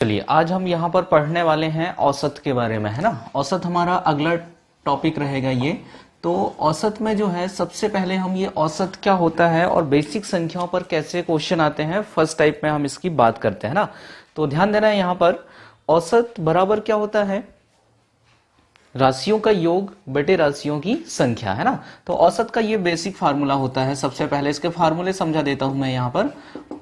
चलिए आज हम यहाँ पर पढ़ने वाले हैं औसत के बारे में, है ना। औसत हमारा अगला टॉपिक रहेगा ये। तो औसत में जो है सबसे पहले हम ये औसत क्या होता है और बेसिक संख्याओं पर कैसे क्वेश्चन आते हैं फर्स्ट टाइप में हम इसकी बात करते हैं ना। तो ध्यान देना है यहाँ पर औसत बराबर क्या होता है, राशियों का योग बटे राशियों की संख्या, है ना। तो औसत का ये बेसिक फार्मूला होता है। सबसे पहले इसके फार्मूले समझा देता हूं मैं यहाँ पर।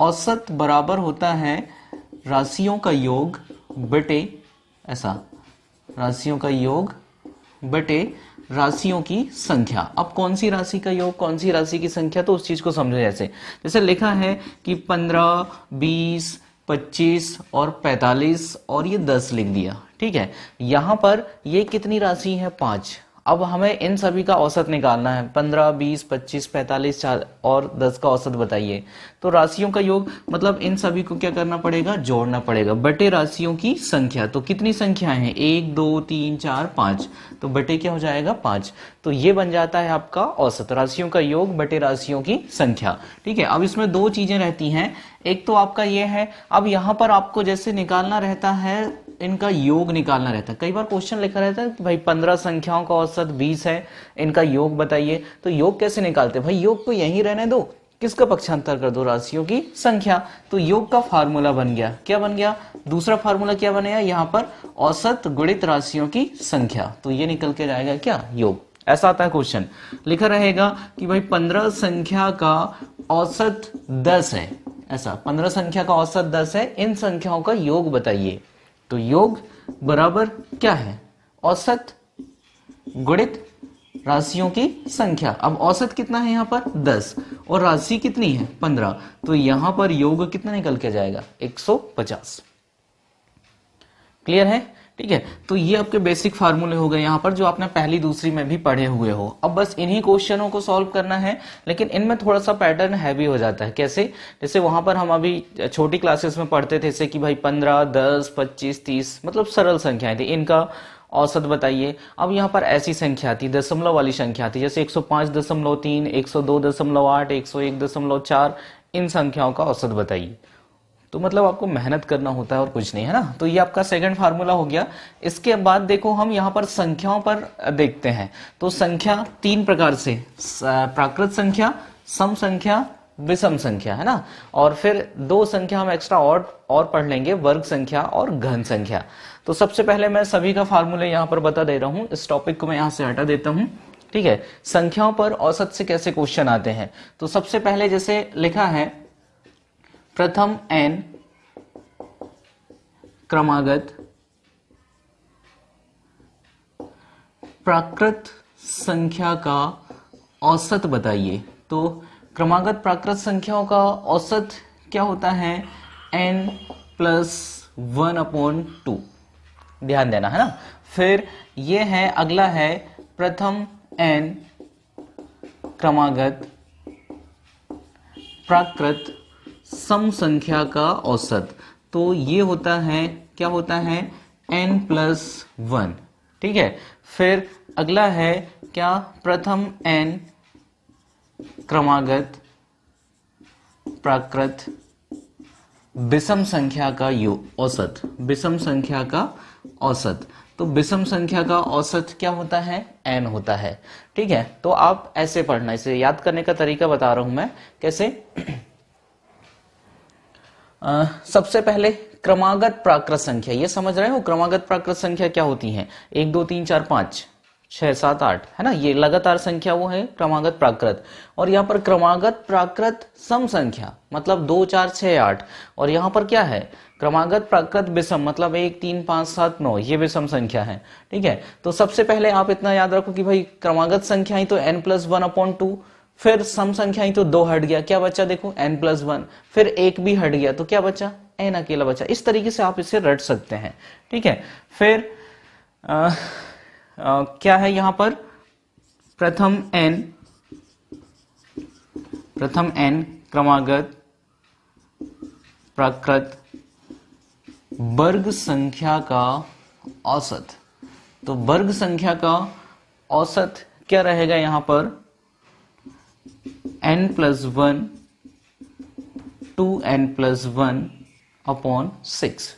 औसत बराबर होता है राशियों का योग बटे, ऐसा, राशियों का योग बटे राशियों की संख्या। अब कौन सी राशि का योग कौन सी राशि की संख्या, तो उस चीज को समझे। जैसे जैसे लिखा है कि 15, 20, 25 और 45 और ये 10 लिख दिया, ठीक है। यहां पर ये कितनी राशि है, 5। अब हमें इन सभी का औसत निकालना है। 15, 20, 25, 45 और 10 का औसत बताइए। तो राशियों का योग मतलब इन सभी को क्या करना पड़ेगा, जोड़ना पड़ेगा बटे राशियों की संख्या। तो कितनी संख्याएं हैं, 1, 2, 3, 4, 5। तो बटे क्या हो जाएगा, 5। तो ये बन जाता है आपका औसत, राशियों का योग बटे राशियों की संख्या, ठीक है। अब इसमें दो चीजें रहती हैं। एक तो आपका ये है, अब यहां पर आपको जैसे निकालना रहता है, इनका योग निकालना रहता है। कई बार क्वेश्चन लिखा रहता है कि भाई 15 संख्याओं का औसत 20 है, इनका योग बताइए। तो योग कैसे निकालते हैं भाई, योग को यहीं रहने दो, किसका पक्षांतर कर दो, राशियों की संख्या। तो योग का फार्मूला बन गया, क्या बन गया, दूसरा फार्मूला क्या बनेगा यहाँ पर, औसत गुणित राशियों की संख्या। तो ये निकल के जाएगा क्या, योग। ऐसा आता है क्वेश्चन, लिखा रहेगा कि भाई 15 संख्या का औसत 10 है, ऐसा 15 संख्या का औसत 10 है, इन संख्याओं का योग बताइए। तो योग बराबर क्या है, औसत गुणित राशियों की संख्या। अब औसत कितना है यहाँ पर, 10 और राशि कितनी है, 15। तो यहां पर योग कितना निकल के जाएगा, 150। क्लियर है, ठीक है। तो ये आपके बेसिक फार्मूले हो गए यहाँ पर, जो आपने पहली दूसरी में भी पढ़े हुए हो। अब बस इन्हीं क्वेश्चनों को सॉल्व करना है, लेकिन इनमें थोड़ा सा पैटर्न हैवी हो जाता है। कैसे, जैसे वहां पर हम अभी छोटी क्लासेस में पढ़ते थे, जैसे कि भाई 15, 10, 25, 30 मतलब सरल संख्याएं थी, इनका औसत बताइए। अब यहाँ पर ऐसी संख्या थी, दशमलव वाली संख्या थी, जैसे 105.3, 102.8, 101.4, इन संख्याओं का औसत बताइए। तो मतलब आपको मेहनत करना होता है और कुछ नहीं, है ना। तो ये आपका सेकंड फार्मूला हो गया। इसके बाद देखो हम यहाँ पर संख्याओं पर देखते हैं। तो संख्या तीन प्रकार से, प्राकृत संख्या, सम संख्या, विषम संख्या, है ना। और फिर दो संख्या हम एक्स्ट्रा और पढ़ लेंगे, वर्ग संख्या और घन संख्या। तो सबसे पहले मैं सभी का फार्मूले यहाँ पर बता दे रहा हूं, इस टॉपिक को मैं यहाँ से हटा देता हूं, ठीक है। संख्याओं पर औसत से कैसे क्वेश्चन आते हैं, तो सबसे पहले जैसे लिखा है, प्रथम n क्रमागत प्राकृत संख्या का औसत बताइए। तो क्रमागत प्राकृत संख्याओं का औसत क्या होता है, n+1/2। ध्यान देना, है ना। फिर ये है, अगला है प्रथम n क्रमागत प्राकृत सम संख्या का औसत। तो ये होता है, क्या होता है, n+1, ठीक है। फिर अगला है क्या, प्रथम n क्रमागत प्राकृत विषम संख्या का औसत, विषम संख्या का औसत। तो विषम संख्या का औसत क्या होता है, n होता है, ठीक है। तो आप ऐसे पढ़ना, इसे याद करने का तरीका बता रहा हूं मैं कैसे। सबसे पहले क्रमागत प्राकृत संख्या, ये समझ रहे हो क्रमागत प्राकृत संख्या क्या होती है, 1, 2, 3, 4, 5, 6, 7, 8, है ना। ये लगातार संख्या वो है क्रमागत प्राकृत। और यहाँ पर क्रमागत प्राकृत सम संख्या मतलब 2, 4, 6, 8। और यहाँ पर क्या है, क्रमागत प्राकृत विषम मतलब 1, 3, 5, 7, 9, ये विषम संख्या है, ठीक है। तो सबसे पहले आप इतना याद रखो कि भाई क्रमागत संख्या ही तो n+1/2, फिर सम संख्या ही तो 2 हट गया, क्या बचा, देखो n+1, फिर 1 भी हट गया, तो क्या बचा, n अकेला बचा। इस तरीके से आप इसे रट सकते हैं, ठीक है। फिर क्या है यहाँ पर, प्रथम n क्रमागत प्राकृत वर्ग संख्या का औसत। तो वर्ग संख्या का औसत क्या रहेगा यहाँ पर, n+1 2n+1/6,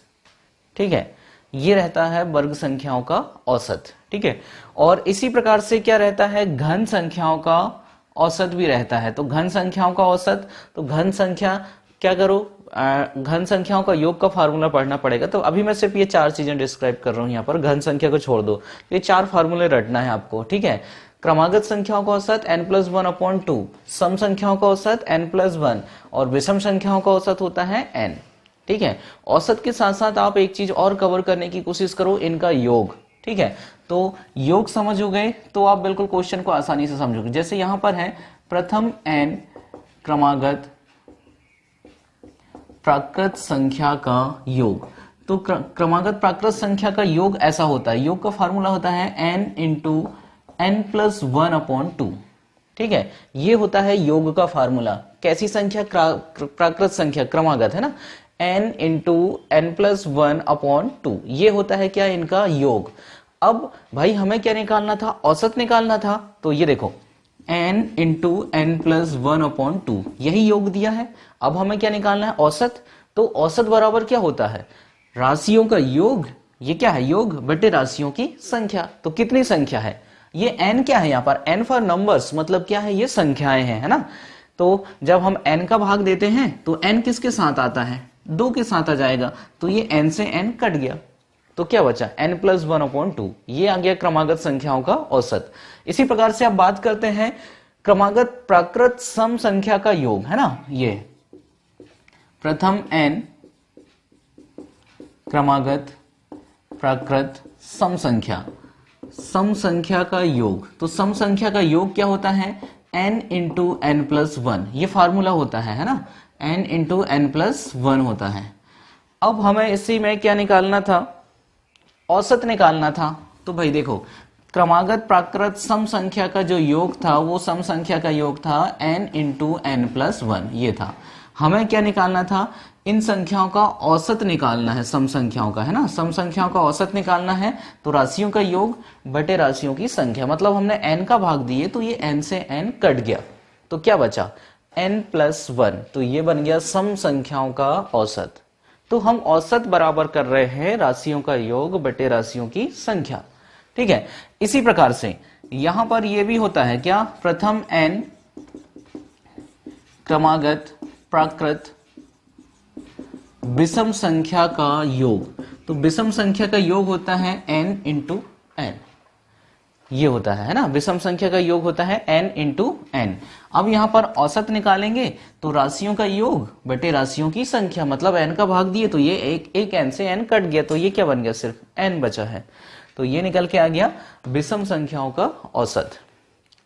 ठीक है, ये रहता है वर्ग संख्याओं का औसत। ठीक है, और इसी प्रकार से क्या रहता है, घन संख्याओं का औसत भी रहता है। तो घन संख्याओं का औसत, तो घन संख्या क्या करो, घन संख्याओं का योग का फार्मूला पढ़ना पड़ेगा। तो अभी मैं सिर्फ ये 4 चीजें डिस्क्राइब कर रहा हूं, यहाँ पर घन संख्या को छोड़ दो, ये 4 फार्मूले रटना है आपको। ठीक है, क्रमागत संख्याओं का औसत n+1/2, सम संख्याओं का औसत n+1 और विषम संख्याओं का औसत होता है n। ठीक है, औसत के साथ साथ आप एक चीज और कवर करने की कोशिश करो, इनका योग। ठीक है, तो योग समझ हो गए तो आप बिल्कुल क्वेश्चन को आसानी से समझोगे। जैसे यहां पर है प्रथम n क्रमागत प्राकृत संख्या का योग, तो क्रमागत प्राकृत संख्या का योग ऐसा होता है, योग का फार्मूला होता है n × n+1/2। ठीक है, ये होता है योग का फार्मूला। कैसी संख्या, प्राकृत संख्या, क्रमागत है ना, n × n+1/2, ये होता है क्या, इनका योग। अब भाई हमें क्या निकालना था, औसत निकालना था। तो ये देखो n × n+1/2, यही योग दिया है। अब हमें क्या निकालना है, औसत। तो औसत बराबर क्या होता है, राशियों का योग, ये क्या है, योग बटे राशियों की संख्या। तो कितनी संख्या है, ये n क्या है, यहाँ पर n फॉर नंबर्स, मतलब क्या है, ये संख्याएं हैं, है ना। तो जब हम n का भाग देते हैं तो n किसके साथ आता है, 2 के साथ आ जाएगा। तो ये n से n कट गया, तो क्या बचा, n+1/2, ये आ गया क्रमागत संख्याओं का औसत। इसी प्रकार से आप बात करते हैं क्रमागत प्राकृत सम संख्या का योग, है ना, ये प्रथम n क्रमागत प्राकृत सम संख्या का योग। तो सम संख्या का योग क्या होता है, n × n+1, ये फार्मूला होता है ना, n × n+1 होता है। अब हमें इसी में क्या निकालना था, औसत निकालना था। तो भाई देखो, क्रमागत प्राकृत सम संख्या का जो योग था, वो सम संख्या का योग था n × n+1, ये था। हमें क्या निकालना था, इन संख्याओं का औसत निकालना है, सम संख्याओं का, है ना, सम संख्याओं का औसत निकालना है। तो राशियों का योग बटे राशियों की संख्या, मतलब हमने n का भाग दिए तो ये n से n कट गया, तो क्या बचा, n+1, तो ये बन गया सम संख्याओं का औसत। तो हम औसत बराबर कर रहे हैं राशियों का योग बटे राशियों की संख्या। ठीक है, इसी प्रकार से यहां पर यह भी होता है क्या, प्रथम n क्रमागत प्राकृत विषम संख्या का योग। तो विषम संख्या का योग होता है n × n, ये होता है ना, विषम संख्या का योग होता है n × n। अब यहां पर औसत निकालेंगे तो राशियों का योग बटे राशियों की संख्या, मतलब n का भाग दिए तो ये एक n से n कट गया, तो ये क्या बन गया, सिर्फ n बचा है। तो ये निकल के आ गया विषम संख्याओं का औसत।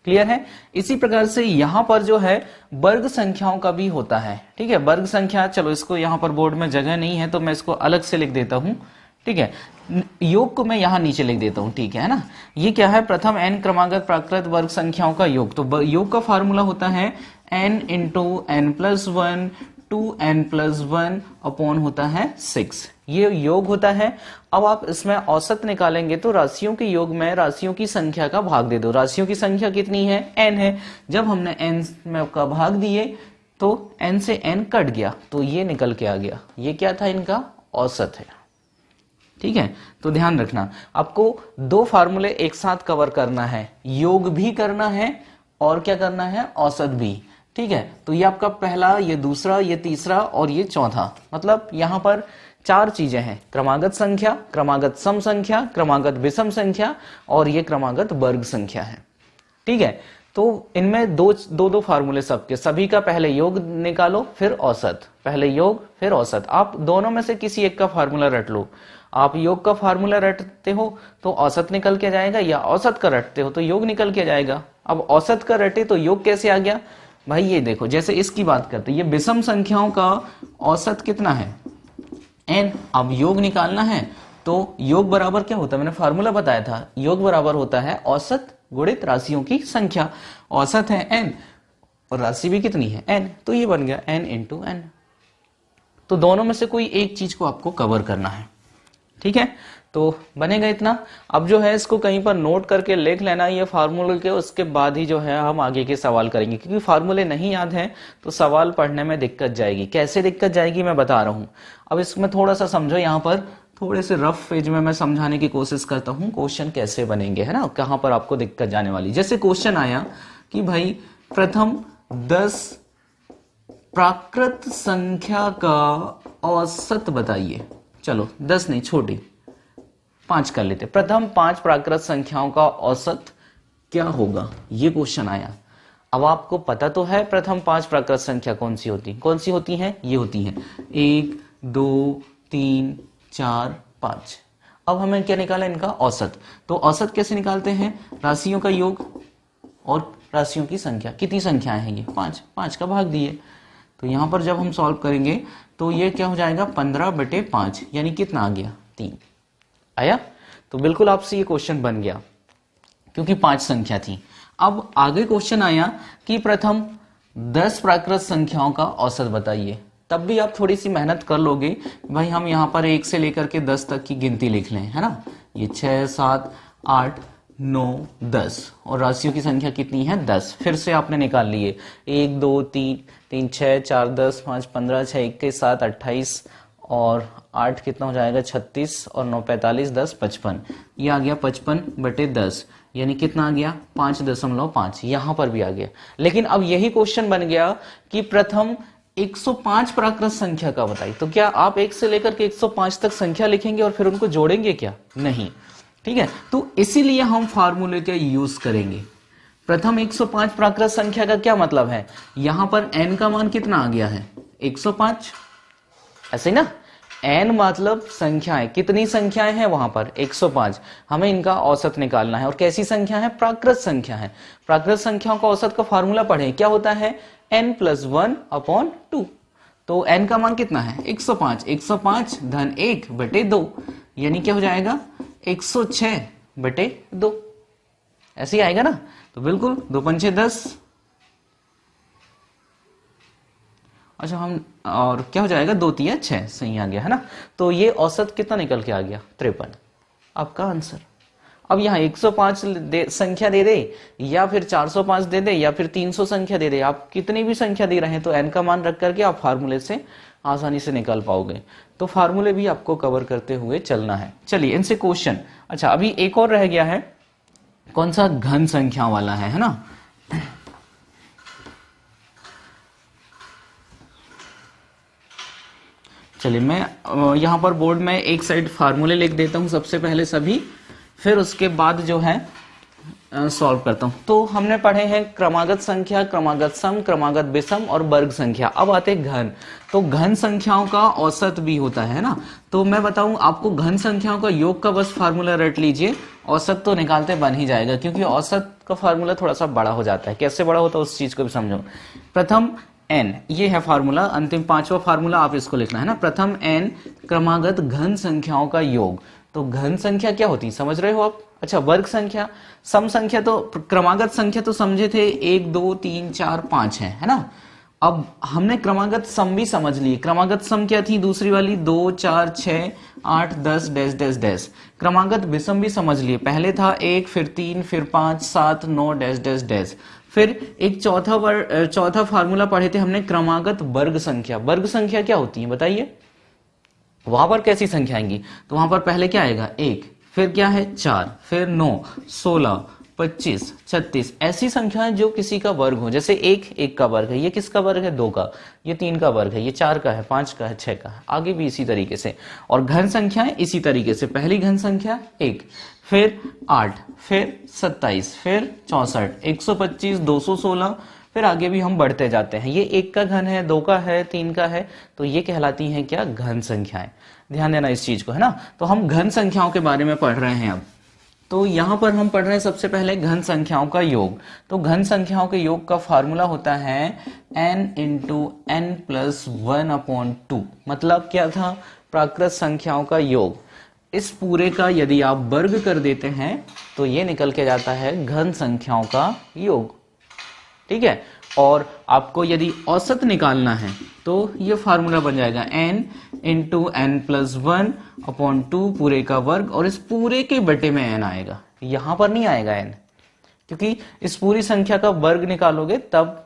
क्लियर है। इसी प्रकार से यहां पर जो है वर्ग संख्याओं का भी होता है। ठीक है, वर्ग संख्या, चलो इसको यहां पर बोर्ड में जगह नहीं है तो मैं इसको अलग से लिख देता हूं। ठीक है, योग को मैं यहां नीचे लिख देता हूं, ठीक है ना। ये क्या है, प्रथम n क्रमागत प्राकृत वर्ग संख्याओं का योग। तो योग का फार्मूला होता है n × n+1 2n+1 अपॉन होता है 6, ये योग होता है। अब आप इसमें औसत निकालेंगे तो राशियों के योग में राशियों की संख्या का भाग दे दो। राशियों की संख्या कितनी है, n है। जब हमने n में का भाग दिए तो n से n कट गया, तो ये निकल के आ गया, ये क्या था, इनका औसत है। ठीक है, तो ध्यान रखना, आपको 2 फार्मूले एक साथ कवर करना है, योग भी करना है और क्या करना है, औसत भी। ठीक है, तो ये आपका पहला, ये दूसरा, ये तीसरा और ये चौथा, मतलब यहां पर 4 चीजें हैं, क्रमागत संख्या, क्रमागत सम संख्या, क्रमागत विषम संख्या और ये क्रमागत वर्ग संख्या है। ठीक है, तो इनमें दो फार्मूले सबके, सभी का पहले योग निकालो फिर औसत, पहले योग फिर औसत। आप दोनों में से किसी एक का फार्मूला रट लो। आप योग का फार्मूला रटते हो तो औसत निकल के जाएगा, या औसत का रटते हो तो योग निकल के जाएगा। अब औसत का रटे तो योग कैसे आ गया भाई, ये देखो, जैसे इसकी बात करते हैं, ये विषम संख्याओं का औसत कितना है, n। अब योग निकालना है तो योग बराबर क्या होता है, मैंने फार्मूला बताया था, योग बराबर होता है औसत गुणित राशियों की संख्या। औसत है n और राशि भी कितनी है, n, तो ये बन गया n × n। तो दोनों में से कोई एक चीज को आपको कवर करना है। ठीक है, तो बनेगा इतना। अब जो है इसको कहीं पर नोट करके लिख लेना ये फार्मूले के, उसके बाद ही जो है हम आगे के सवाल करेंगे, क्योंकि फार्मूले नहीं याद हैं तो सवाल पढ़ने में दिक्कत जाएगी। कैसे दिक्कत जाएगी मैं बता रहा हूं। अब इसमें थोड़ा सा समझो, यहाँ पर थोड़े से रफ पेज में मैं समझाने की कोशिश करता हूं क्वेश्चन कैसे बनेंगे, है ना, कहां पर आपको दिक्कत जाने वाली। जैसे क्वेश्चन आया कि भाई प्रथम 10 प्राकृत संख्या का औसत बताइए। चलो 10 नहीं, छोटी 5 कर लेते। प्रथम 5 प्राकृत संख्याओं का औसत क्या होगा, ये क्वेश्चन आया। अब आपको पता तो है प्रथम 5 प्राकृत संख्या कौन सी होती हैं, ये होती हैं 1 2 3 4 5। अब हमें क्या निकाला, इनका औसत। तो औसत कैसे निकालते हैं, राशियों का योग और राशियों की संख्या। कितनी संख्याएं हैं ये, 5, 5 का भाग दिए। तो यहां पर जब हम सॉल्व करेंगे तो ये क्या हो जाएगा, 15/5, यानी कितना आ गया, 3 आया। तो बिल्कुल आपसे ये क्वेश्चन बन गया क्योंकि 5 संख्या थी। अब आगे क्वेश्चन आया कि प्रथम 10 प्राकृत संख्याओं का औसत बताइए। तब भी आप थोड़ी सी मेहनत कर लोगे भाई, हम यहां पर 1 से लेकर के 10 तक की गिनती लिख लें, है ना। ये 6 7 8 9 10 और राशियों की संख्या कितनी है, 10। फिर से आपने निकाल लिए 1 2 3 3 6 4 10 5 15 6 21 7 28 और 8 कितना हो जाएगा, 36 और 9 45 10 55। ये आ गया 55/10, यानी कितना आ गया, 5.5। यहां पर भी आ गया। लेकिन अब यही क्वेश्चन बन गया कि प्रथम 105 प्राकृत संख्या का बताइए। तो क्या आप 1 से लेकर के 105 तक संख्या लिखेंगे और फिर उनको जोड़ेंगे क्या, नहीं, ठीक है। तो इसीलिए हम फार्मूले का यूज करेंगे। प्रथम 105 प्राकृत संख्या का क्या मतलब है, यहां पर n का मान कितना आ गया है, 105, ऐसे ना। n मतलब संख्याएं, कितनी संख्याएं हैं वहां पर, 105। हमें इनका औसत निकालना है। और कैसी संख्या है, प्राकृत संख्या है। प्राकृत संख्याओं का औसत का फार्मूला पढ़े, क्या होता है, n + 1/2। तो n का मान कितना है, 105। 105 धन 1/2, यानी क्या हो जाएगा, 106/2, ऐसे ही आएगा ना। तो बिल्कुल 2 पंचे 10। अच्छा, हम और क्या हो जाएगा, 2 3 6, सही आ गया, है ना। तो ये औसत कितना निकल के आ गया, 53, आपका आंसर। अब यहाँ 105 संख्या दे दे या फिर 405 दे दे या फिर 300 संख्या दे दे, आप कितनी भी संख्या दे रहे हैं तो n का मान रख करके आप फार्मूले से आसानी से निकाल पाओगे। तो फार्मूले भी आपको कवर करते हुए चलना है। चलिए इनसे क्वेश्चन। अच्छा, अभी एक और रह गया है, कौन सा, घन संख्या वाला है ना। चलिए मैं यहां पर बोर्ड में एक साइड फार्मूले लिख देता हूं सबसे पहले सभी, फिर उसके बाद जो है सॉल्व करता हूं। तो हमने पढ़े हैं क्रमागत संख्या, क्रमागत सम, क्रमागत विषम और वर्ग संख्या। अब आते घन। तो घन संख्याओं का औसत भी होता है ना। तो मैं बताऊं आपको, घन संख्याओं का योग का बस फार्मूला रट लीजिए, औसत तो निकालते बन ही जाएगा, क्योंकि औसत का फार्मूला थोड़ा सा बड़ा हो जाता है। कैसे बड़ा होता है उस चीज को भी समझो। प्रथम n, ये है फार्मूला, अंतिम 5वां फार्मूला आप इसको लिखना है ना। प्रथम n क्रमागत घन संख्याओं का योग। तो घन संख्या क्या होती है, समझ रहे हो आप। अच्छा, वर्ग संख्या, सम संख्या, तो क्रमागत संख्या तो समझे थे 1 2 3 4 5 है ना। अब हमने क्रमागत सम भी समझ ली। क्रमागत सम क्या थी, दूसरी वाली, 2 4 6 8 10 डैश डैश डैश। क्रमागत विषम भी समझ लिए, पहले था 1 फिर 3 फिर 5 7 9 डैश डैश डैश। फिर एक चौथा फार्मूला पढ़े थे हमने, क्रमागत वर्ग संख्या। वर्ग संख्या क्या होती है बताइए, वहां पर कैसी संख्या आएंगी। तो वहां पर पहले क्या आएगा, 1, फिर क्या है 4, फिर 9 16 25 36, ऐसी संख्याएं जो किसी का वर्ग हो। जैसे 1 का वर्ग है, ये किसका वर्ग है, 2 का। ये 3 का वर्ग है, ये 4 का है, 5 का है, 6 का है, आगे भी इसी तरीके से। और घन संख्याएं इसी तरीके से, पहली घन संख्या 1, फिर 8, फिर 27, फिर 64, 125 216, फिर आगे भी हम बढ़ते जाते हैं। ये 1 का घन है, 2 का है, 3 का है, तो ये कहलाती हैं क्या, घन संख्याएं। ध्यान देना इस चीज को, है ना। तो हम घन संख्याओं के बारे में पढ़ रहे हैं अब। तो यहां पर हम पढ़ रहे हैं सबसे पहले घन संख्याओं का योग। तो घन संख्याओं के योग का फार्मूला होता है n × n + 1/2। मतलब क्या था, प्राकृत संख्याओं का योग। इस पूरे का यदि आप वर्ग कर देते हैं तो ये निकल के जाता है घन संख्याओं का योग, ठीक है। और आपको यदि औसत निकालना है तो ये फार्मूला बन जाएगा n × n + 1/2 पूरे का वर्ग, और इस पूरे के बटे में n आएगा, यहां पर नहीं आएगा n, क्योंकि इस पूरी संख्या का वर्ग निकालोगे तब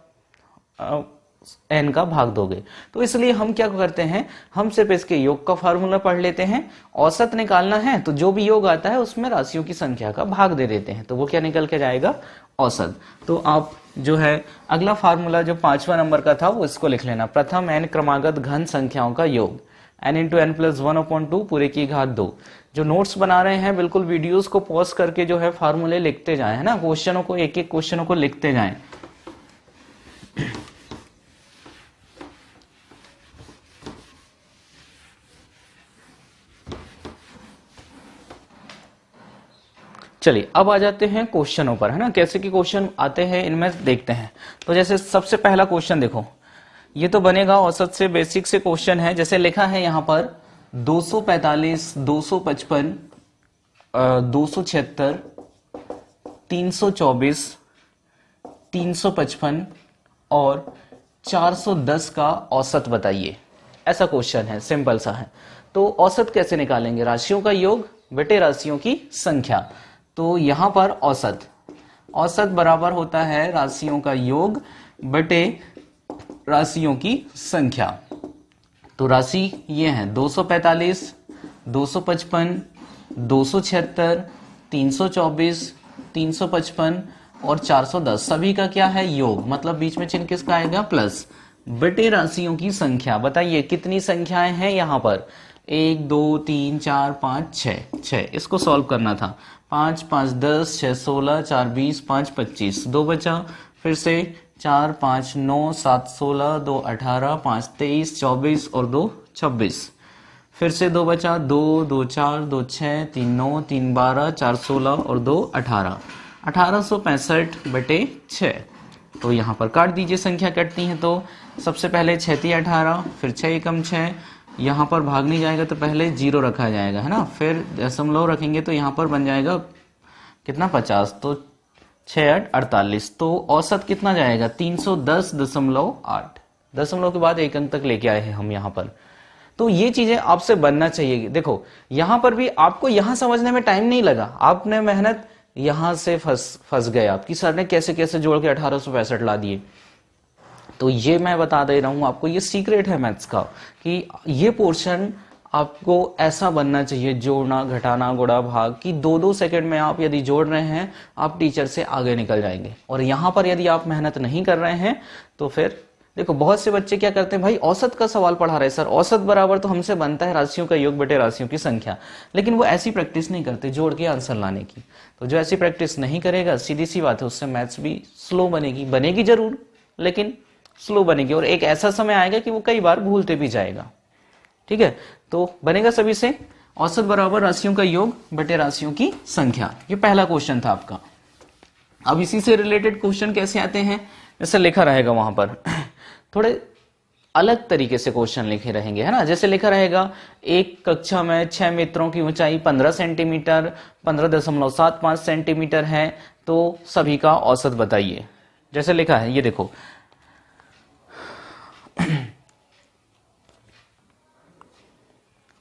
n का भाग दोगे। तो इसलिए हम क्या करते हैं, हम सिर्फ इसके योग का फार्मूला पढ़ लेते हैं। औसत निकालना है तो जो भी योग आता है उसमें राशियों की संख्या का भाग दे देते हैं, तो वो क्या निकल के जाएगा, औसत। तो आप जो है अगला फार्मूला जो 5वां नंबर का था वो इसको लिख लेना, प्रथम n क्रमागत घन संख्याओं का योग n इंटू एन प्लस 1/2 पूरे की घात 2। जो नोट्स बना रहे हैं बिल्कुल वीडियोस को पॉज करके जो है फार्मूले लिखते जाएं, है ना, क्वेश्चनों को एक एक क्वेश्चनों को लिखते जाएं। चलिए अब आ जाते हैं क्वेश्चनों पर, है ना, कैसे के क्वेश्चन आते हैं इनमें देखते हैं। तो जैसे सबसे पहला क्वेश्चन देखो, ये तो बनेगा औसत से, बेसिक से क्वेश्चन है। जैसे लिखा है यहां पर 245, 255, 276, 324, 355 और 410 का औसत बताइए। ऐसा क्वेश्चन है, सिंपल सा है। तो औसत कैसे निकालेंगे, राशियों का योग बटे राशियों की संख्या। तो यहां पर औसत बराबर होता है राशियों का योग बटे राशियों की संख्या। तो राशि ये है 245, 255, 276, 324, 355 और 410, सभी का क्या है, योग, मतलब बीच में चिन्ह किसका आएगा, प्लस, बटे राशियों की संख्या। बताइए कितनी संख्याएं हैं यहां पर, 1 2 3 4 5 6, इसको सॉल्व करना था। 5 5 10, 6 16, 4 20, 5 25, 2 बचा, फिर से 4 5 9 7 16, 2 18, 5 23, 24 और 2 26, फिर से 2 बचा, 2 2 4, 2 6, 3 9, 3 12, 4 16 और 2 18, 1865 बटे 6। तो यहाँ पर काट दीजिए, संख्या कटती है तो सबसे पहले 6 × 18, फिर 6 एकम 6, यहाँ पर भाग नहीं जाएगा तो पहले 0 रखा जाएगा, है ना, फिर दशमलव रखेंगे तो यहाँ पर बन जाएगा कितना, 50, तो 6 8 48, तो औसत कितना जाएगा, 310.8, दशमलव के बाद एक अंक तक लेके आए हैं हम यहाँ पर। तो ये चीजें आपसे बनना चाहिए। देखो यहाँ पर भी आपको यहाँ समझने में टाइम नहीं लगा, आपने मेहनत यहां से फंस गए, आपकी सर ने कैसे कैसे जोड़ के 1865 ला दिए। तो ये मैं बता दे रहा हूं आपको, ये सीक्रेट है मैथ्स का कि ये पोर्शन आपको ऐसा बनना चाहिए, जोड़ना घटाना गुणा भाग, कि 2-2 सेकंड में आप यदि जोड़ रहे हैं आप टीचर से आगे निकल जाएंगे। और यहां पर यदि आप मेहनत नहीं कर रहे हैं तो फिर देखो, बहुत से बच्चे क्या करते हैं, भाई औसत का सवाल पढ़ा रहे सर, औसत बराबर तो हमसे बनता है राशियों का योग बटे राशियों की संख्या, लेकिन वो ऐसी प्रैक्टिस नहीं करते जोड़ के आंसर लाने की। तो जो ऐसी प्रैक्टिस नहीं करेगा, सीधी सी बात है, उससे मैथ्स भी स्लो बनेगी जरूर, लेकिन स्लो बनेगी, और एक ऐसा समय आएगा कि वो कई बार भूलते भी जाएगा। ठीक है, तो बनेगा सभी से औसत बराबर राशियों का योग बटे राशियों की संख्या। ये पहला क्वेश्चन था आपका। अब इसी से रिलेटेड क्वेश्चन कैसे आते हैं, जैसे लिखा रहेगा वहां पर थोड़े अलग तरीके से क्वेश्चन लिखे रहेंगे, है ना। जैसे लिखा रहेगा, एक कक्षा में 6 मित्रों की ऊंचाई 15 सेंटीमीटर 15.75 सेंटीमीटर है, तो सभी का औसत बताइए। जैसे लिखा है ये देखो,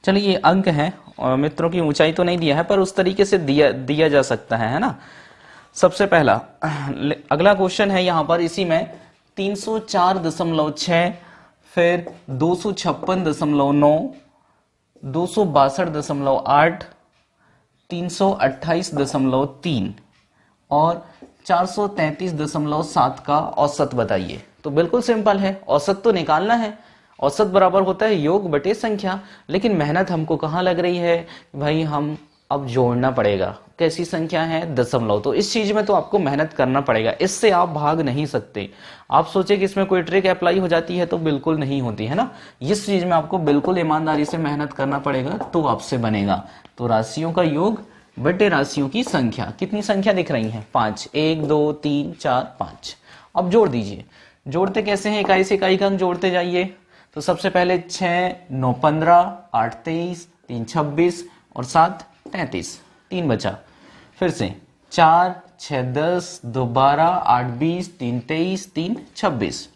चलिए ये अंक है और मित्रों की ऊंचाई तो नहीं दिया है, पर उस तरीके से दिया जा सकता है ना। सबसे पहला अगला क्वेश्चन है यहां पर, इसी में 304.6, फिर 256.9, 262.8, 328.3 और 433.7 का औसत बताइए। तो बिल्कुल सिंपल है, औसत तो निकालना है। औसत बराबर होता है योग बटे संख्या, लेकिन मेहनत हमको कहाँ लग रही है भाई, हम अब जोड़ना पड़ेगा। कैसी संख्या है, दशमलव, तो इस चीज में तो आपको मेहनत करना पड़ेगा, इससे आप भाग नहीं सकते। आप सोचे कि इसमें कोई ट्रिक अप्लाई हो जाती है, तो बिल्कुल नहीं होती है ना। इस चीज में आपको बिल्कुल ईमानदारी से मेहनत करना पड़ेगा, तो आपसे बनेगा। तो राशियों का योग बटे राशियों की संख्या, कितनी संख्या दिख रही है, 5, 1 2 3 4 5। अब जोड़ दीजिए। जोड़ते कैसे हैं, इकाई से इकाई का अंक जोड़ते जाइए। तो सबसे पहले 6 9 15, 8 23, 3 26 और 7 33, 3 बचा। फिर से 4 6 10, 2 12, 8 20, 3 23, 3 26,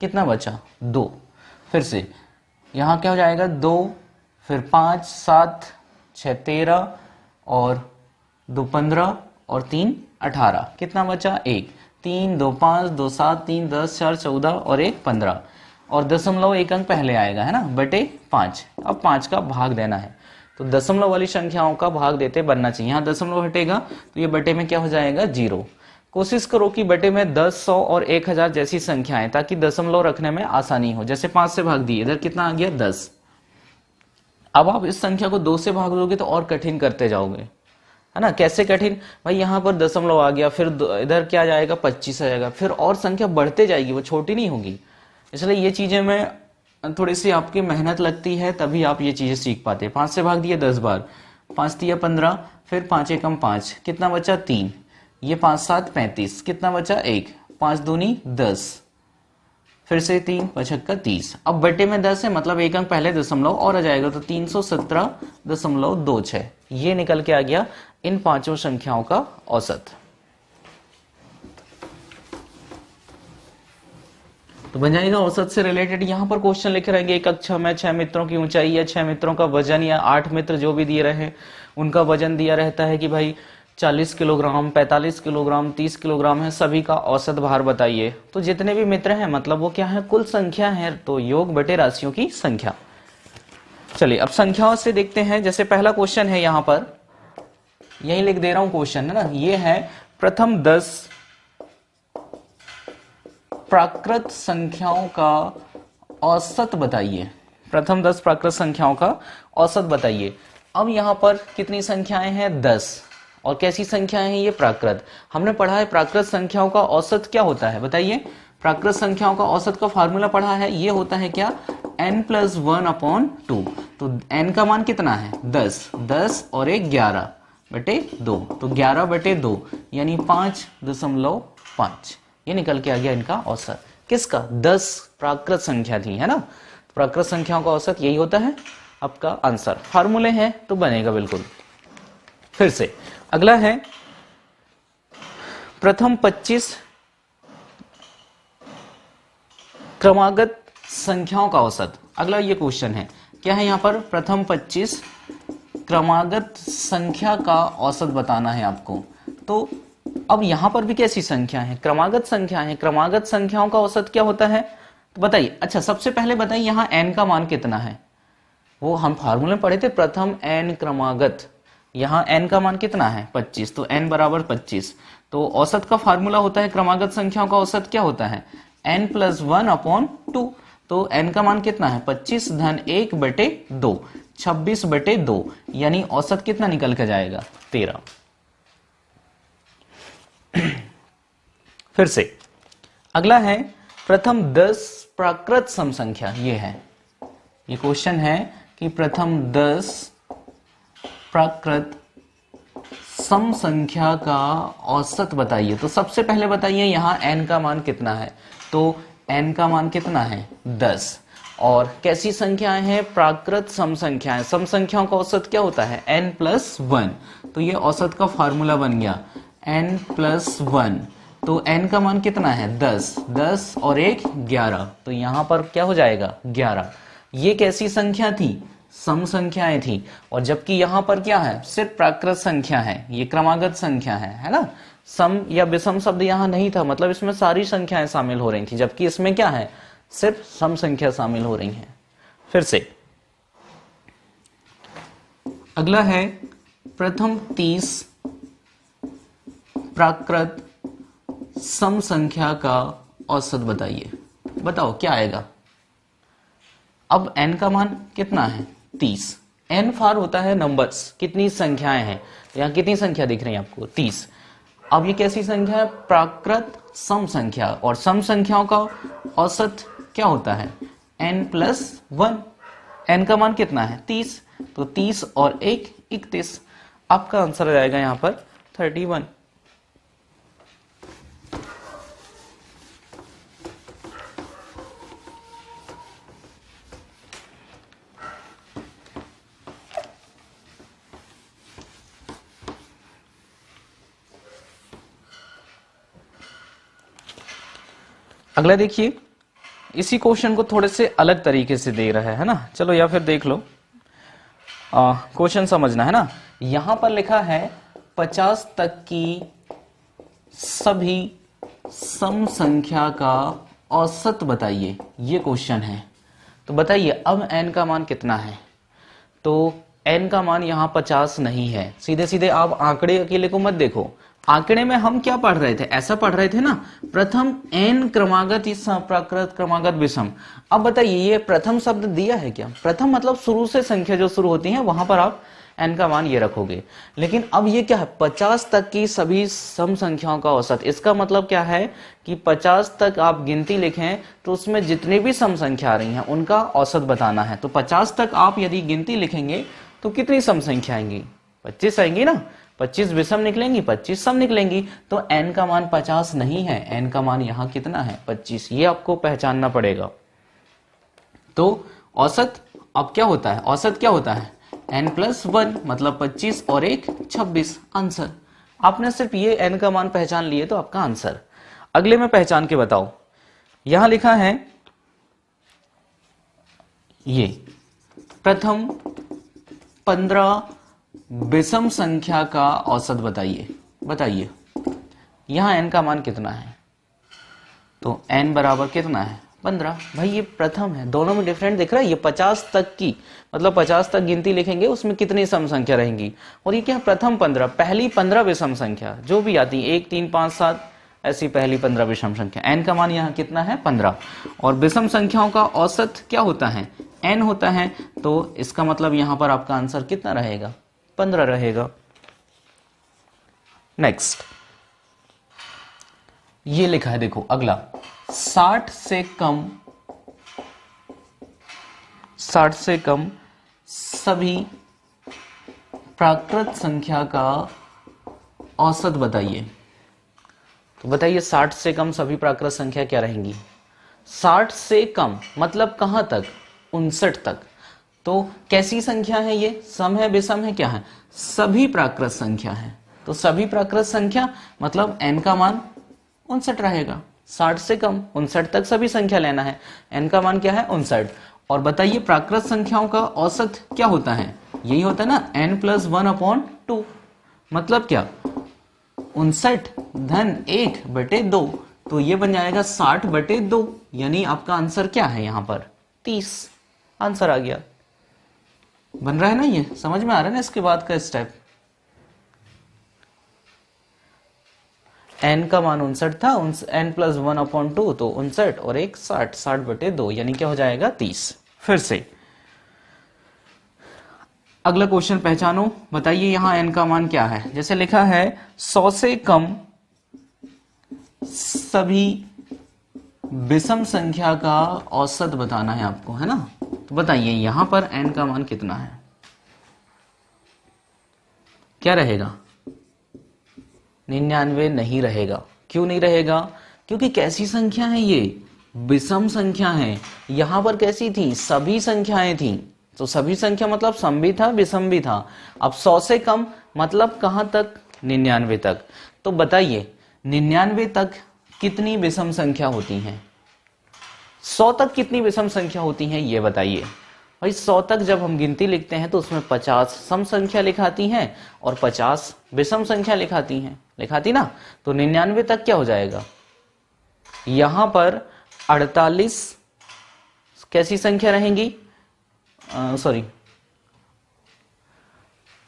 कितना बचा, 2। फिर से यहां क्या हो जाएगा, 2, फिर 5 7, 6 13 और 2 15 और 3 18, कितना बचा, 1। 3 2 5 2 7 3 10 4 14 और 1 15 और दशमलव एक अंक पहले आएगा है ना, बटे 5। अब 5 का भाग देना है तो दशमलव वाली संख्याओं का भाग देते बनना चाहिए। यहाँ दशमलव हटेगा तो ये बटे में क्या हो जाएगा 0। कोशिश करो कि बटे में 10, 100 और 1000 जैसी संख्याएं, ताकि दशमलव रखने में आसानी हो। जैसे 5 से भाग दिए, इधर कितना आ गया 10। अब आप इस संख्या को 2 से भाग दोगे तो और कठिन करते जाओगे, है ना। कैसे कठिन भाई, यहाँ पर दशमलव आ गया, फिर इधर क्या जाएगा 25 आ जाएगा, फिर और संख्या बढ़ते जाएगी, वो छोटी नहीं होगी। इसलिए ये चीजें में थोड़ी सी आपकी मेहनत लगती है, तभी आप ये चीजें सीख पाते हैं। 5 से भाग दिए 10 बार, 5 दिया 15, फिर 5 एकम 5, कितना बचा 3, ये 5 7 35, कितना बचा 1, 5 दूनी 10, फिर से 3 पचहत्तर 30। अब बटे में 10 है, मतलब एक अंक पहले दशमलव और आ जाएगा तो 317.26 ये निकल के आ गया इन पांचों संख्याओं का औसत। तो बन जाएगा औसत से रिलेटेड। यहां पर क्वेश्चन लिखे रहेंगे, एक कक्षा में 6 मित्रों की ऊंचाई या 6 मित्रों का वजन, या 8 मित्र जो भी दिए रहे उनका वजन दिया रहता है कि भाई 40 किलोग्राम, 45 किलोग्राम, 30 किलोग्राम है, सभी का औसत भार बताइए। तो जितने भी मित्र हैं मतलब वो क्या है, कुल संख्या है, तो योग बटे राशियों की संख्या। चलिए अब संख्याओं से देखते हैं। जैसे पहला क्वेश्चन है, यहां पर यही लिख दे रहा हूं क्वेश्चन, है ना। ये है प्रथम 10 प्राकृत संख्याओं का औसत बताइए। प्रथम 10 प्राकृत संख्याओं का औसत बताइए। अब यहां पर कितनी संख्याएं हैं 10, और कैसी संख्याएं हैं ये प्राकृत। हमने पढ़ा है प्राकृत संख्याओं का औसत क्या होता है, बताइए। प्राकृत संख्याओं का औसत का फार्मूला पढ़ा है, ये होता है क्या, n+1/2। तो n का मान कितना है 10, 10 और 1 11 बटे 2, तो 11 बटे 2 यानी 5.5। ये निकल के आ गया इनका औसत। किसका, 10 प्राकृत संख्या थी, है ना। प्राकृत संख्याओं का औसत यही होता है आपका आंसर। फार्मूले हैं तो बनेगा बिल्कुल। फिर से अगला है प्रथम 25 क्रमागत संख्याओं का औसत। अगला ये क्वेश्चन है, क्या है यहां पर, प्रथम 25 क्रमागत संख्या का औसत बताना है आपको। तो अब यहां पर भी कैसी संख्या है, क्रमागत संख्या है। क्रमागत संख्याओं का औसत क्या होता है तो बताइए। अच्छा सबसे पहले बताइए यहां n का मान कितना है, वो हम फार्मूले में पढ़े थे, प्रथम n क्रमागत। यहां n का मान कितना है 25, तो n बराबर 25। तो औसत का फार्मूला होता है, क्रमागत संख्याओं का औसत क्या होता है, n+1/2। तो n का मान कितना है 25 धन 1 बटे 2, 26 बटे 2, यानी औसत कितना निकल के जाएगा 13। फिर से अगला है प्रथम 10 प्राकृत सम संख्या। ये है, ये क्वेश्चन है कि प्रथम 10 प्राकृत सम संख्या का औसत बताइए। तो सबसे पहले बताइए यहां n का मान कितना है, तो n का मान कितना है 10, और कैसी संख्याएं हैं, प्राकृत सम संख्याएं। सम संख्याओं का औसत क्या होता है n+1। तो ये औसत का फार्मूला बन गया n+1। तो n का मान कितना है 10, 10 और 1 11, तो यहां पर क्या हो जाएगा 11। ये कैसी संख्या थी, सम संख्याएं थी, और जबकि यहां पर क्या है, सिर्फ प्राकृत संख्या है, ये क्रमागत संख्या है ना। सम या विषम शब्द यहां नहीं था, मतलब इसमें सारी संख्याएं शामिल हो रही थी, जबकि इसमें क्या है, सिर्फ सम संख्या शामिल हो रही है। फिर से अगला है प्रथम 30 प्राकृत सम संख्या का औसत बताइए। बताओ क्या आएगा। अब n का मान कितना है 30। n फार होता है नंबर्स, कितनी संख्याएं हैं, यहां कितनी संख्या दिख रही है आपको 30। अब ये कैसी संख्या है, प्राकृत सम संख्या, और सम संख्याओं का औसत क्या होता है n+1। n का मान कितना है 30, तो 30 और 1 31। आपका आंसर आ जाएगा यहां पर 31। अगला देखिए, इसी क्वेश्चन को थोड़े से अलग तरीके से दे रहा है ना। चलो या फिर देख लो, क्वेश्चन समझना है ना। यहां पर लिखा है 50 तक की सभी सम संख्या का औसत बताइए, ये क्वेश्चन है। तो बताइए अब n का मान कितना है। तो n का मान यहां 50 नहीं है। सीधे सीधे आप आंकड़े अकेले को मत देखो। आंकड़े में हम क्या पढ़ रहे थे, ऐसा पढ़ रहे थे ना, प्रथम n क्रमागत इस प्राकृत क्रमागत विषम। अब बताइए ये प्रथम शब्द दिया है क्या? प्रथम मतलब शुरू से संख्या जो शुरू होती है वहां पर आप n का मान ये रखोगे। लेकिन अब ये क्या है, 50 तक की सभी सम संख्याओं का औसत। इसका मतलब क्या है कि 50 तक आप गिनती लिखें तो उसमें जितनी भी सम संख्या आ रही हैं उनका औसत बताना है। तो 50 तक आप यदि गिनती लिखेंगे तो कितनी सम संख्या आएंगी? 25 आएंगी ना। 25 विषम निकलेंगी, 25 सम निकलेंगी। तो n का मान 50 नहीं है, n का मान यहां कितना है? 25। ये आपको पहचानना पड़ेगा। तो औसत अब क्या होता है, औसत क्या होता है? n+1 मतलब 25 और 1 26 आंसर। आपने सिर्फ ये n का मान पहचान लिए तो आपका आंसर। अगले में पहचान के बताओ। यहां लिखा है ये प्रथम 15 विषम संख्या का औसत बताइए। बताइए यहां n का मान कितना है? तो n बराबर कितना है? 15। भाई ये प्रथम है, दोनों में डिफरेंट दिख रहा है। ये 50 तक की मतलब 50 तक गिनती लिखेंगे उसमें कितनी सम संख्या रहेंगी, और ये क्या है? प्रथम 15, पहली 15 विषम संख्या जो भी आती है 1 3 5 7 ऐसी पहली 15 विषम संख्या। n का मान यहाँ कितना है? 15। और विषम संख्याओं का औसत क्या होता है? n होता है। तो इसका मतलब यहां पर आपका आंसर कितना रहेगा? 15 रहेगा। नेक्स्ट ये लिखा है, देखो अगला 60 से कम सभी प्राकृत संख्या का औसत बताइए। तो बताइए 60 से कम सभी प्राकृत संख्या क्या रहेंगी? 60 से कम मतलब कहां तक? 59 तक। तो कैसी संख्या है ये? सम है, विषम है, क्या है? सभी प्राकृत संख्या है। तो सभी प्राकृत संख्या मतलब n का मान 59 रहेगा। 60 से कम 59 तक सभी संख्या लेना है। n का मान क्या है? 59। और बताइए प्राकृत संख्याओं का औसत क्या होता है? यही होता है ना, n+1/2। मतलब क्या? 59 धन 1/2। तो ये बन जाएगा 60/2। यानी आपका आंसर क्या है यहाँ पर? 30। आंसर आ गया। बन रहा है ना, ये समझ में आ रहा है ना इसके बाद का स्टेप। n का मान 59 था, n+1/2 तो 59 और 1 60, 60/2 यानी क्या हो जाएगा? 30। फिर से अगला क्वेश्चन पहचानो। बताइए यहां n का मान क्या है। जैसे लिखा है 100 से कम सभी विषम संख्या का औसत बताना है आपको, है ना। तो बताइए यहां पर n का मान कितना है? क्या रहेगा? 99 नहीं रहेगा। क्यों नहीं रहेगा? क्योंकि कैसी संख्या है ये? विषम संख्या है। यहां पर कैसी थी? सभी संख्याएं थी। तो सभी संख्या मतलब सम भी था, विषम भी था। अब 100 से कम मतलब कहां तक? 99 तक। तो बताइए 99 तक कितनी विषम संख्या होती हैं? 100 तक कितनी विषम संख्या होती हैं ये बताइए। भाई 100 तक जब हम गिनती लिखते हैं तो उसमें 50 सम संख्या लिखाती हैं और 50 विषम संख्या लिखाती ना। तो 99 तक क्या हो जाएगा? यहां पर 48 कैसी संख्या रहेंगी? सॉरी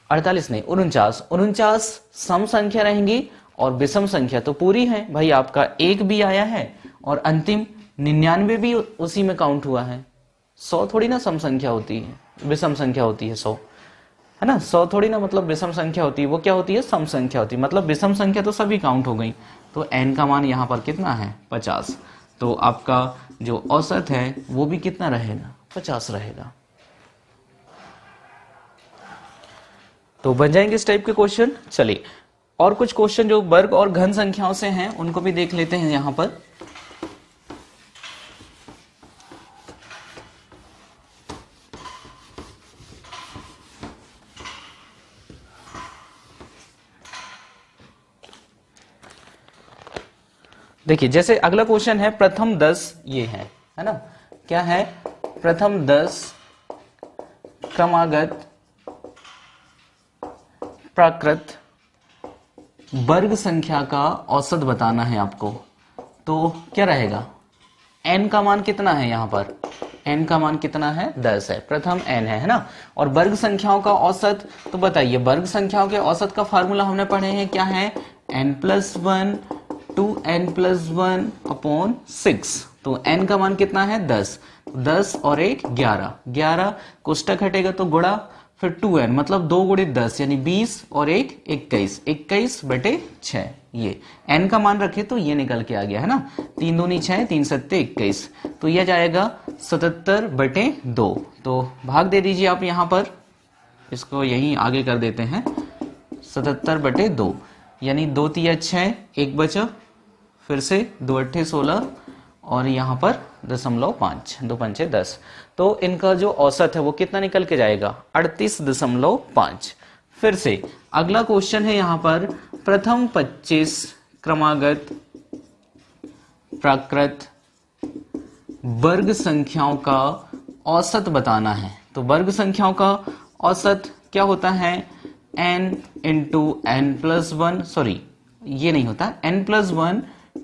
48 नहीं, 49 सम संख्या रहेंगी और विषम संख्या तो पूरी है। भाई आपका 1 भी आया है और अंतिम 99 भी उसी में काउंट हुआ है। 100 थोड़ी ना सम संख्या होती है, विषम संख्या होती है 100, है ना। 100 थोड़ी ना मतलब विषम संख्या होती है, वो क्या होती है? सम संख्या होती है। मतलब विषम संख्या तो सभी काउंट हो गई। तो n का मान यहां पर कितना है? 50। तो आपका जो औसत है वो भी कितना रहेगा? 50 रहेगा। तो बन जाएंगे इस टाइप के क्वेश्चन। चलिए और कुछ क्वेश्चन जो वर्ग और घन संख्याओं से हैं उनको भी देख लेते हैं यहां पर। देखिए जैसे अगला क्वेश्चन है प्रथम 10, ये है ना। क्या है? प्रथम 10 क्रमागत प्राकृत वर्ग संख्या का औसत बताना है आपको। तो क्या रहेगा, n का मान कितना है यहाँ पर, n का मान कितना है 10 है, प्रथम n है ना। और वर्ग संख्याओं का औसत, तो बताइए वर्ग संख्याओं के औसत का फार्मूला हमने पढ़े हैं, क्या है, n+1 टू n+1 अपॉन 6। तो n का मान कितना है 10, 10 और 1 11, 11 कोष्टक हटेगा तो गुणा, फिर 2n मतलब 2 गुणित 10 यानी 20 और 1 21, 21/6। ये n का मान रखे तो ये निकल के आ गया है ना, 3 दूनी 6, 3 सत्ते 21, तो यह जाएगा 77/2। तो भाग दे दीजिए आप यहाँ पर, इसको यहीं आगे कर देते हैं, 77/2 यानी 2 तिया 6, 1 बचा, फिर से 2 अट्ठे 16 और यहाँ पर 0.5, 2 पंचे 10। तो इनका जो औसत है वो कितना निकल के जाएगा, 38.5। फिर से अगला क्वेश्चन है यहाँ पर, प्रथम 25 क्रमागत प्राकृत वर्ग संख्याओं का औसत बताना है। तो वर्ग संख्याओं का औसत क्या होता है, n इंटू n+1, सॉरी ये नहीं होता, n+1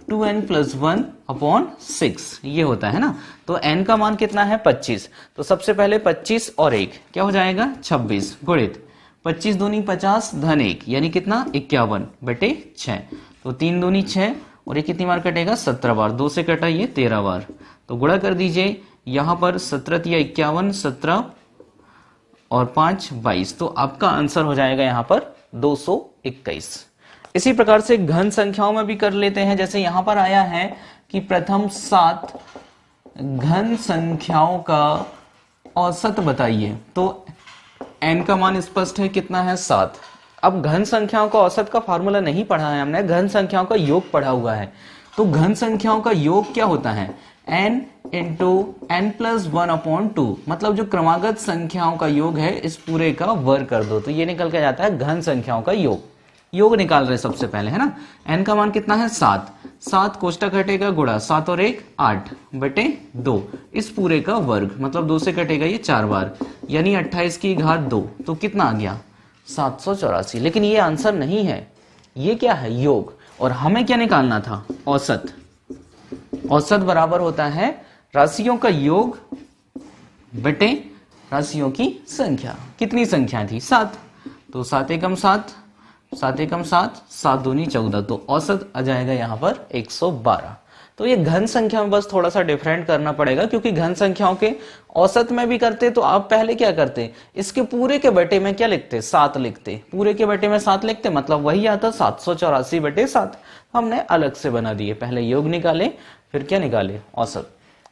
2n+1 अपॉन 6 ये होता है ना। तो n का मान कितना है 25, तो सबसे पहले 25 और 1 क्या हो जाएगा 26 गुणित 25 दूनी 50 धन 1 यानी कितना 51/6। तो 3 दूनी 6 और ये कितनी बार कटेगा 17 बार, 2 से कटा ये 13 बार, तो गुणा कर दीजिए यहां पर 17 या 51, 17 और 5 22, तो आपका आंसर हो जाएगा यहां पर 221। इसी प्रकार से घन संख्याओं में भी कर लेते हैं, जैसे यहां पर आया है कि प्रथम 7 घन संख्याओं का औसत बताइए। तो n का मान स्पष्ट है, कितना है 7। अब घन संख्याओं का औसत का फार्मूला नहीं पढ़ा है हमने, घन संख्याओं का योग पढ़ा हुआ है। तो घन संख्याओं का योग क्या होता है, n इंटू n+1 अपॉन 2, मतलब जो क्रमागत संख्याओं का योग है इस पूरे का वर्ग कर दो, तो ये निकल के जाता है घन संख्याओं का योग। योग निकाल रहे सबसे पहले है ना, n का मान कितना है 7, 7 कोष्टक हटेगा गुणा 7 और 1 8/2, इस पूरे का वर्ग मतलब 2 से कटेगा ये 4 बार यानी 28 की घात 2, तो कितना आ गया 784। लेकिन ये आंसर नहीं है, ये क्या है योग, और हमें क्या निकालना था औसत। औसत बराबर होता है राशियों का योग बटे राशियों की संख्या। कितनी संख्या थी 7, तो 7 एकम 7, 7 एकम 7, 7 दूनी 14, तो औसत आ जाएगा यहाँ पर 112। तो ये घन संख्या में बस थोड़ा सा डिफरेंट करना पड़ेगा, क्योंकि घन संख्याओं के औसत में भी करते तो आप पहले क्या करते, इसके पूरे के बटे में क्या लिखते 7 लिखते, पूरे के बटे में 7 लिखते, मतलब वही आता 784/7। हमने अलग से बना दिए, पहले योग निकाले फिर क्या निकाले औसत।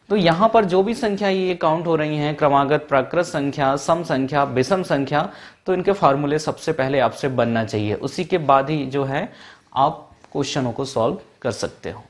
तो यहाँ पर जो भी संख्या ये काउंट हो रही हैं, क्रमागत प्राकृत संख्या, सम संख्या, विषम संख्या, तो इनके फार्मूले सबसे पहले आपसे बनना चाहिए, उसी के बाद ही जो है आप क्वेश्चनों को सॉल्व कर सकते हो।